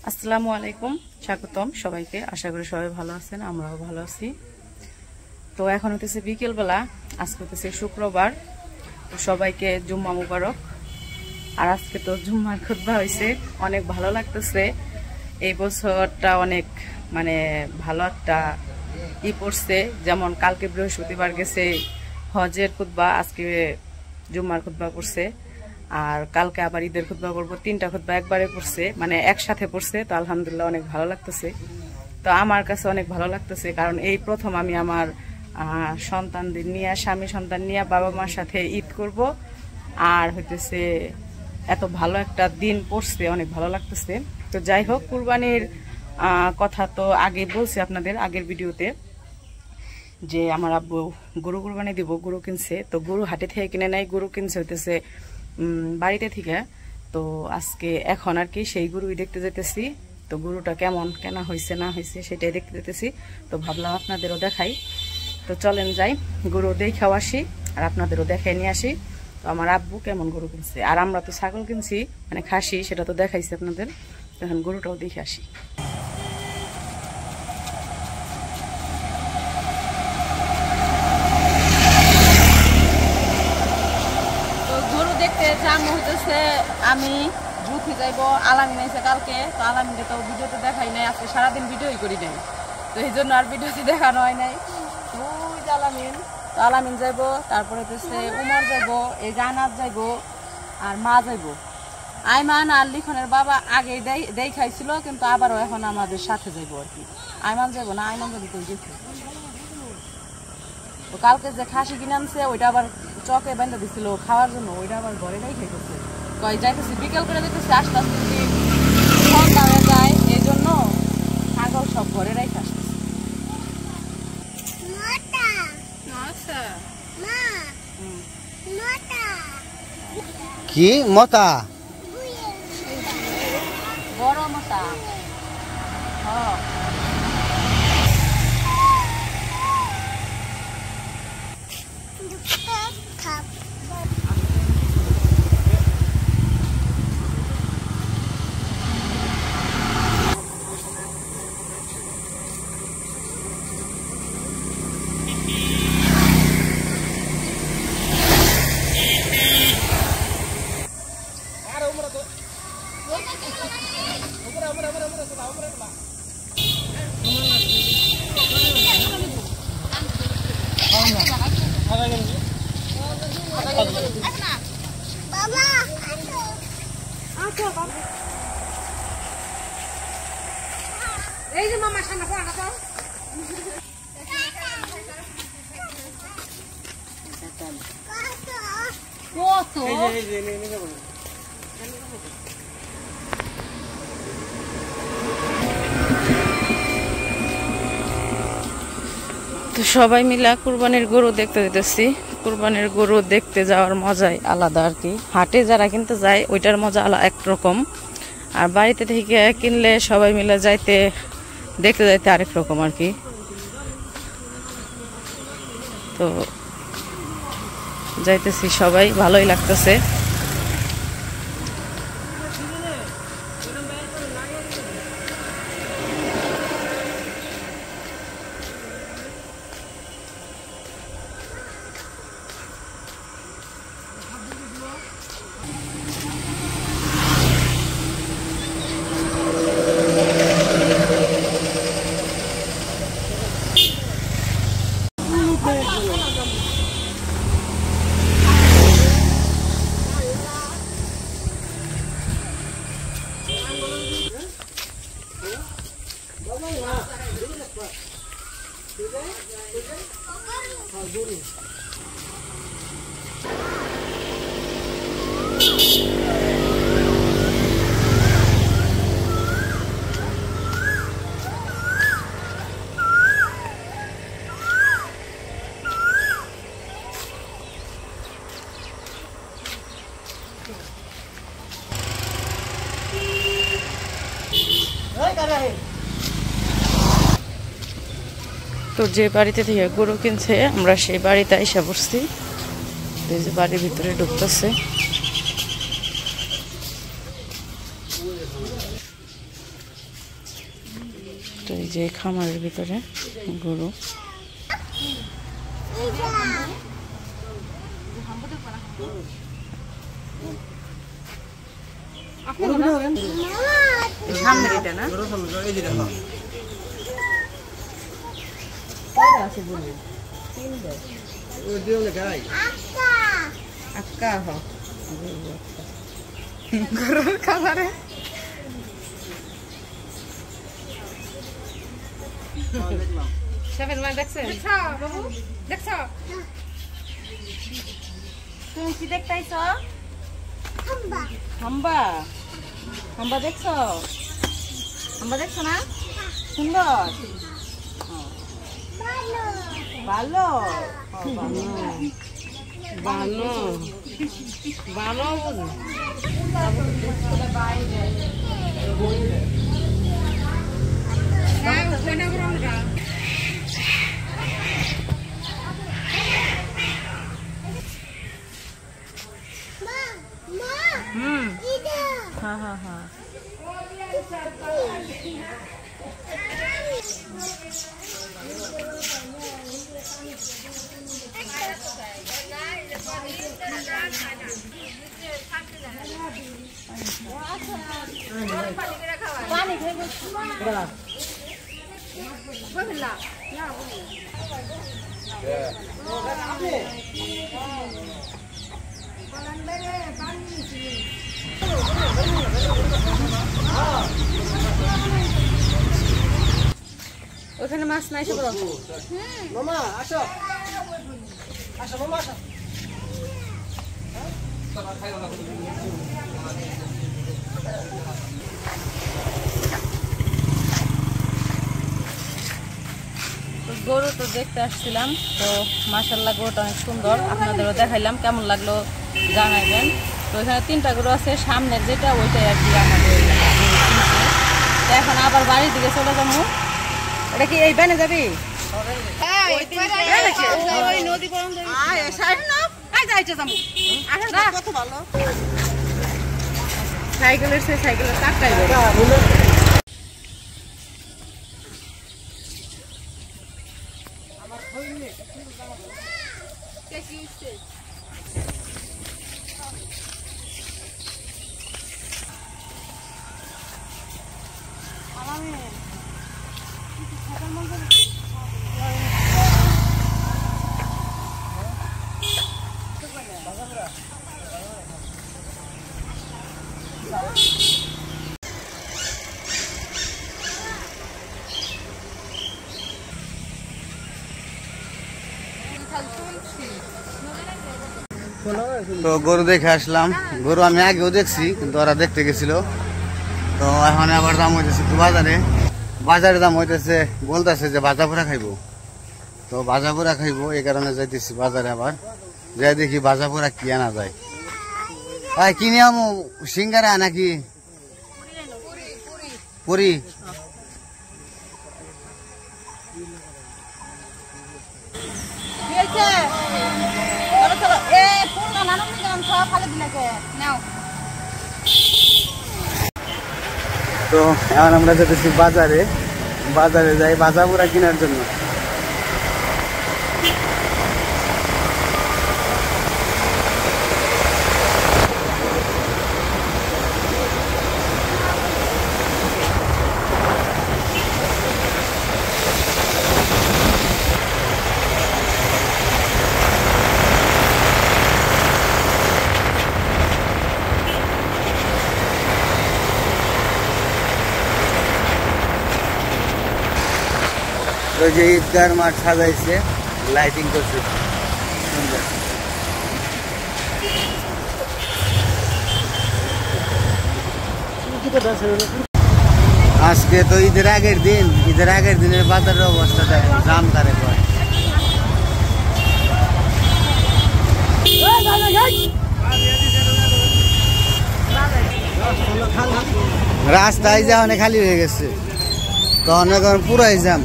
আসসালামু আলাইকুম, স্বাগতম সবাইকে। আশা করি সবাই ভালো আছেন, আমরাও ভালো আছি। তো এখন হতেছে বিকেলবেলা, আজকে হতেছে শুক্রবার। তো সবাইকে জুম্মা মুবারক। আর আজকে তো জুম্মার খুতবা হয়েছে, অনেক ভালো লাগতেছে। এই বছরটা অনেক ভালো একটা পড়ছে। যেমন কালকে বৃহস্পতিবার গেছে হজের খুতবা, আজকে জুম্মার খুতবা পড়ছে। আর কালকে আবার ঈদের খুতবা করবো, 3টা খুতবা একবারে পড়ছে, একসাথে পড়ছে। তো আলহামদুলিল্লাহ অনেক ভালো লাগতেছে। তো আমার কাছে অনেক ভালো লাগতেছে, কারণ এই প্রথম আমি আমার সন্তানদের নিয়ে, স্বামী সন্তান নিয়ে বাবা মার সাথে ঈদ করব। আর হইতেছে এত ভালো একটা দিন পড়ছে, অনেক ভালো লাগতেছে। তো যাই হোক, কুরবানির কথা তো আগে বলছি আপনাদের আগের ভিডিওতে, যে আমার আব্বু গরু কুরবানি দিব, গরু কিনছে। তো গরু হাটে থেকে কিনে নাই, গরু কিনছে হইতেছে বাড়িতে থেকে। তো আজকে এখন আর কি সেই গরুই দেখতে যেতেছি। তো গরুটা কেমন কেনা হয়েছে না হয়েছে সেটাই দেখতে যেতেছি। তো ভাবলাম আপনাদেরও দেখাই। তো চলেন যাই, গরু দেখাও আসি আর আপনাদেরও দেখাই নিয়ে আসি। তো আমার আব্বু কেমন গরু কিনছে, আর আমরা তো ছাগল কিনছি, খাসি, সেটা তো দেখাইছি আপনাদের। এখন গরুটাও দেখে আসি। আমি রুখি যাইব, আলামিন এসে কালকে। তো আলামিনকে তো ভিডিওতে দেখাই নাই, আজকে সারাদিন ভিডিওই করি নাই। তো এই জন্য আর ভিডিওতে দেখানো হয় নাই। তো ওই যে আলামিন, তো আলামিন যাইব, তারপরে হচ্ছে উমর যাইব, এই জানাত যাইব, আর মা যাইব। আইমান আর লিখনের বাবা আগে দেই খাইছিল, কিন্তু আবারও এখন আমাদের সাথে যাইব আর কি। আইমান যাইব না, আইমান যাবো তো গেছে। তো কালকে যে খাসি কিনে আনছে ওইটা আবার চকে বেঁধে দিছিল খাওয়ার জন্য, ওইটা আবার ঘরে নাই খাইতেছে। কয় যাইতেছি বিকেল করে দিতেছে, আস্তে আস্তে যদি সন্ধ্যা হয়ে যায়, এই জন্য ছাগল সব ঘরে রাইতে আসতেছে। কি মতা? বড় মতা। হ্যাঁ, এই যে মামার সামনে পড়া তো কত তো সবাই মিলা কুরবানির গরু দেখতে যেতেছি। কুরবানির গরু দেখতে যাওয়ার মজাই আলাদা আর কি। হাটে যারা কিনতে যায় ওইটার মজা একরকম, আর বাড়িতে থেকে কিনলে সবাই মিলে দেখতে যাইতে আরেক রকম আর কি। তো যাইতেছি সবাই, ভালোই লাগতেছে। তো যে বাড়িতে থেকে গরু কিনছে আমরা সেই বাড়িতে এসে বসছি। এই যে বাড়ির ভিতরে ঢুকতেছে। তো এই যে খামারের ভিতরে গরু। সামনের এটা না গরুর খাবারে তুমি কি দেখতেছ? হাম্বা হাম্বা দেখছো? হাম্বা দেখছো না? সুন্দর ভালো ভালো ভালো हाँ हाँ हाँ ওখানে মাছ নাই সব মামা আসো আসো মামা আসো গরু তো দেখতে আসছিলাম, তো মাশাআল্লাহ গরুটা অনেক সুন্দর, আপনাদেরও দেখাইলাম, কেমন লাগলো জানাবেন। তো এখানে 3টা গরু আছে, সামনের যেটা ওইটাই আর কি আমাদের। তো এখন আবার বাড়ির দিকে চলে যাবো। এটা কি এই বানে যাবি? সাইকেলের সে সাইকেলের টাকাই তো গরু দেখে আসলাম। গরু আমি আগেও দেখছি, কিন্তু ওরা দেখতে গেছিল। তো এখন আবার দাম হইতেছে একটু বাজারে। বাজারে দাম হইতেছে, বলতেছে যে ভাজা পোড়া খাইবো। তো ভাজা পোড়া খাইবো, এই কারণে যাইতেছি বাজারে। আবার যাই দেখি ভাজা পোড়া কি আনা যায়। কিনে আমু সিঙ্গারা নাকি পুরি? তো এখন আমরা যেতেছি বাজারে। বাজারে যাই ভাজা পোড়া কেনার জন্য। ওই যে ঈদগার মাঠ সাজাইছে, লাইটিং করছে সুন্দর। আজকে তো ঈদের আগের দিন, ঈদের আগের দিনের বাজারের অবস্থা দেখেন, দাম তারে কয়। রাস্তায় যা অনেক খালি হয়ে গেছে, তখন এখন পুরাই জ্যাম।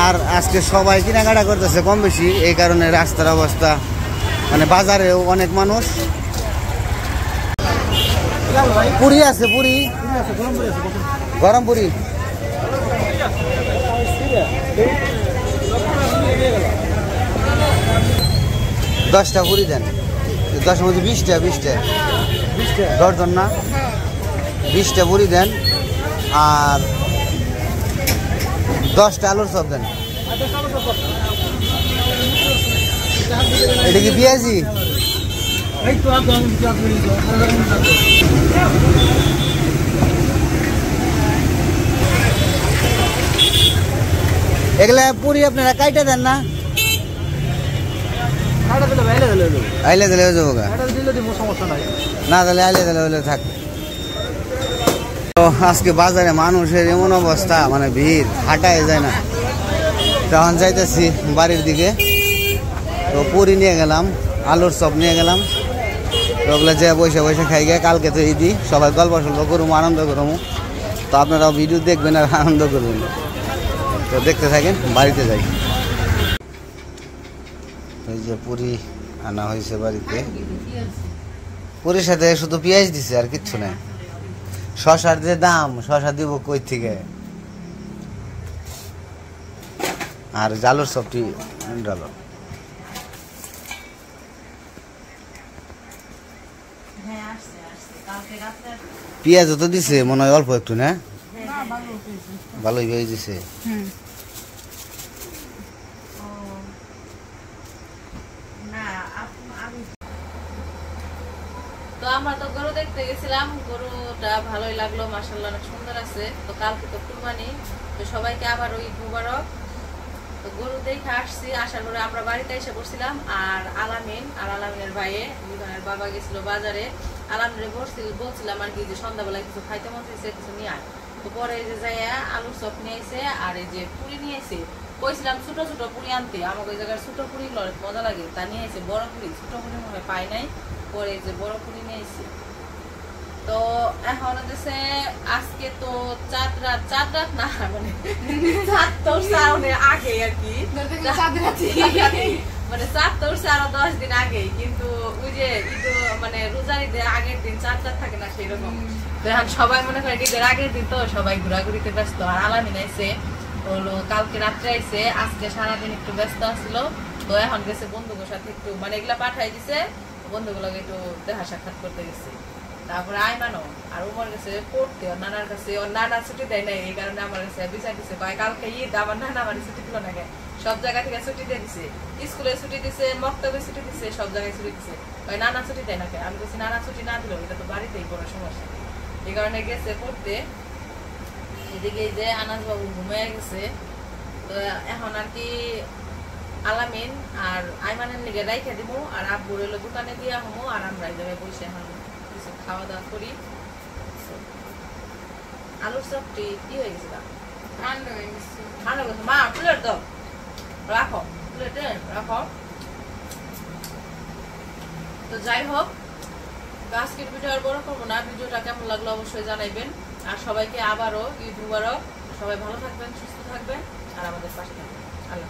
আর আজকে সবাই কেনাকাটা করতেছে কম বেশি, এই কারণে রাস্তার অবস্থা, মানে বাজারেও অনেক মানুষ। পুরি আছে, পুরি গরম পুরি 10টা পুরি দেন, 10-এর মধ্যে 20টা 10 না, 20টা পুরি দেন আর 10টা আলুর চপ দেন। এটা কি পেঁয়াজি? এগুলা পুরি আপনারা কাইটা দেন না? আইলে দিলে হয়ে যাবো না, তাহলে আইলে দিলে হলে থাক। তো আজকে বাজারে মানুষের এমন অবস্থা, মানে ভিড়, হাঁটায় যায় না। তখন যাইতেছি বাড়ির দিকে, তো পুরি নিয়ে গেলাম, আলুর চপ নিয়ে গেলাম। তো ওগুলো যে বসে খাই গে, কালকে তো ঈদি, সবাই গল্প সল্প করবো, আনন্দ করবো। তো আপনারাও ভিডিও দেখবেন আর আনন্দ করবেন। তো দেখতে থাকেন, বাড়িতে যাই। এই যে পুরি আনা হয়েছে বাড়িতে, পুরির সাথে শুধু পেঁয়াজ দিছে আর কিচ্ছু নাই। শশার যে দাম, শশা দিব কই থেকে? আর জালুর সবটি ডালো। পেঁয়াজও তো দিছে মনে হয় অল্প একটু, না ভালোই হয়ে দিছে। তো আমরা তো গরু দেখতে গেছিলাম, গরুটা ভালোই লাগলো, মাশাআল্লাহ অনেক সুন্দর আছে। তো কালকে তো কুরবানি, তো সবাইকে আবার ওই মুবারক। তো গরু দেখে আসছি, আসার পরে আমরা বাড়িতে এসে বসছিলাম। আর আলামিনের ভাইয়ে দুজনের বাবা গেছিল বাজারে। আলামিনের বলছিলাম আর কি যে সন্ধ্যাবেলায় কিছু খাইতে মন চাইছে, কিছু নিয়ে আয়। তো পরে এই যে যাইয়া আলুর চপ নিয়ে আইছে আর এই যে পুরি নিয়ে আইছে। কইছিলাম ছোট ছোট পুরি আনতে, আমাকে ওই জায়গার ছোট পুরি মজা লাগে, তা নিয়ে আইছে বড় পুরি। ছোট পুরি মনে হয় পাই নাই, পরে যে বড় পুরি নিয়ে আইছে। তো এখন হচ্ছে আজকে তো চাঁদ রাত না, মানে চাঁদ তো সাউনের আগে আর কি, মানে চাঁদ তো আরো 10 দিন আগে। কিন্তু ওই যে ঈদ মানে রোজার ঈদের আগের দিন চাঁদ থাকে না সেরকম। তো এখন সবাই মনে করে ঈদের আগের দিন তো সবাই ঘোরাঘুরিতে ব্যস্ত। আর আলামিন আইছে হলো কালকে রাত্রে আইছে, আজকে সারাদিন একটু ব্যস্ত আসছিল। তো এখন গেছে বন্ধুগুলোর সাথে একটু, মানে এগুলা পাঠাই দিছে, বন্ধুগুলোকে একটু দেখা সাক্ষাৎ করতে গেছে। তারপরে আইমানো আর উমর গেছে পড়তে ওর নানার কাছে, ওর নানা ছুটি দেয় নাই, এই কারণে আমার কাছে বিচার দিচ্ছে কালকে ঈদ, আমার নানা আমার ছুটি দিল না, সব জায়গা থেকে ছুটি দিয়ে দিছে, স্কুলে ছুটি দিছে, মক্তবে ছুটি দিছে, সব জায়গায় ছুটি দিছে। নানা ছুটি দেয় না, আমি বলছি নানা ছুটি না দিল, এটা তো বাড়িতেই কোনো সমস্যা, এই কারণে গেছে পড়তে। এদিকে যে আনাজ বাবু ঘুমিয়ে গেছে। তো এখন আর কি আলামিন আর আইমানের লিগে রাইখে দিব, আর আব্বুর হলো দোকানে দিয়া হমো, আর আমরা এই জায়গায় বসে এখন কিছু খাওয়া দাওয়া করি। আলুর চপটি কি হয়ে গেছিল? ঠান্ডা হয়ে গেছে। মা প্লেট দাও, রাখো প্লেটে রাখো। তো যাই হোক, আজকের ভিডিও আর বড় করবো না। ভিডিওটা কেমন লাগলো অবশ্যই জানাইবেন। আর সবাইকে আবারও ঈদ মুবারক। সবাই ভালো থাকবেন, সুস্থ থাকবেন আর আমাদের পাশে থাকবেন। আল্লাহ।